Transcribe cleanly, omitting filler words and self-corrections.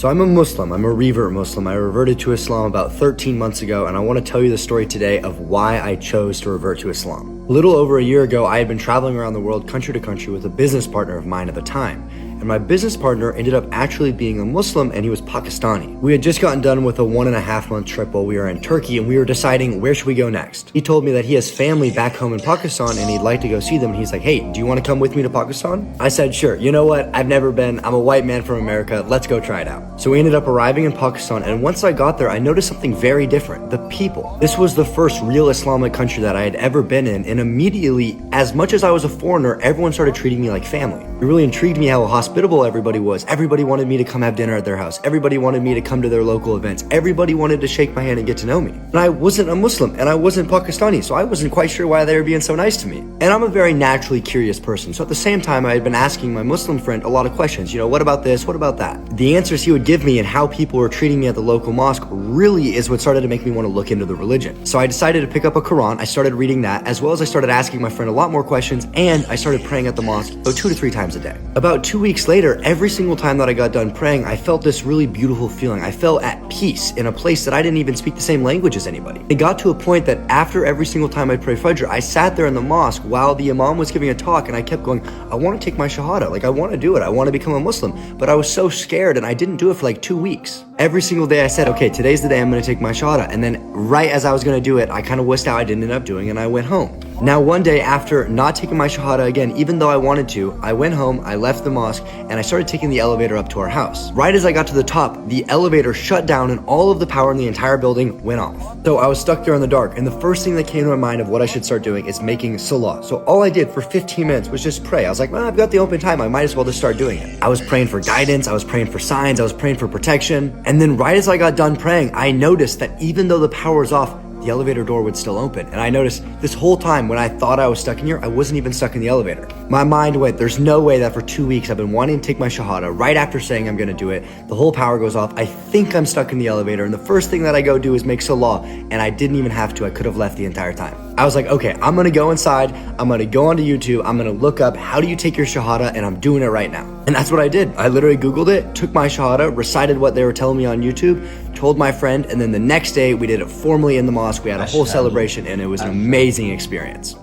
So I'm a Muslim, I'm a revert Muslim. I reverted to Islam about 13 months ago, and I want to tell you the story today of why I chose to revert to Islam. A little over a year ago, I had been traveling around the world country to country with a business partner of mine at the time. And my business partner ended up actually being a Muslim, and he was Pakistani. We had just gotten done with a 1.5-month trip while we were in Turkey, and we were deciding where should we go next. He told me that he has family back home in Pakistan and he'd like to go see them. And he's like, hey, do you want to come with me to Pakistan? I said, sure. You know what? I've never been. I'm a white man from America. Let's go try it out. So we ended up arriving in Pakistan, and once I got there, I noticed something very different. The people. This was the first real Islamic country that I had ever been in, and immediately, as much as I was a foreigner, everyone started treating me like family. It really intrigued me how hospitable everybody was. Everybody wanted me to come have dinner at their house. Everybody wanted me to come to their local events. Everybody wanted to shake my hand and get to know me. And I wasn't a Muslim, and I wasn't Pakistani, so I wasn't quite sure why they were being so nice to me. And I'm a very naturally curious person, so at the same time, I had been asking my Muslim friend a lot of questions. What about this? What about that? The answers he would give me and how people were treating me at the local mosque really is what started to make me want to look into the religion. So I decided to pick up a Quran. I started reading that, as well as I started asking my friend a lot more questions, and I started praying at the mosque 2 to 3 times a day. About 2 weeks later, every single time that I got done praying, I felt this really beautiful feeling. I felt at peace in a place that I didn't even speak the same language as anybody. It got to a point that after every single time I'd pray Fajr, I sat there in the mosque while the Imam was giving a talk, and I kept going, I want to take my Shahada. I want to do it. I want to become a Muslim. But I was so scared, and I didn't do it for 2 weeks. Every single day I said, okay, today's the day I'm going to take my Shahada. And then right as I was going to do it, I kind of wussed out. I didn't end up doing it, and I went home. Now, one day after not taking my Shahada again, even though I wanted to, I went home, I left the mosque, and I started taking the elevator up to our house. Right as I got to the top, the elevator shut down and all of the power in the entire building went off. So I was stuck there in the dark, and the first thing that came to my mind of what I should start doing is making salah. So all I did for 15 minutes was just pray. I was like, well, I've got the open time, I might as well just start doing it. I was praying for guidance, I was praying for signs, I was praying for protection. And then right as I got done praying, I noticed that even though the power was off, the elevator door would still open. And I noticed this whole time when I thought I was stuck in here, I wasn't even stuck in the elevator. My mind went, there's no way that for 2 weeks I've been wanting to take my Shahada. Right after saying I'm gonna do it, the whole power goes off. I think I'm stuck in the elevator, and the first thing that I go do is make salah, and I didn't even have to. I could have left the entire time. I was like, okay, I'm gonna go inside, I'm gonna go onto YouTube, I'm gonna look up how do you take your Shahada, and I'm doing it right now. And that's what I did. I literally Googled it, took my Shahada, recited what they were telling me on YouTube, told my friend, and then the next day we did it formally in the mosque. We had a whole celebration, and it was an amazing experience.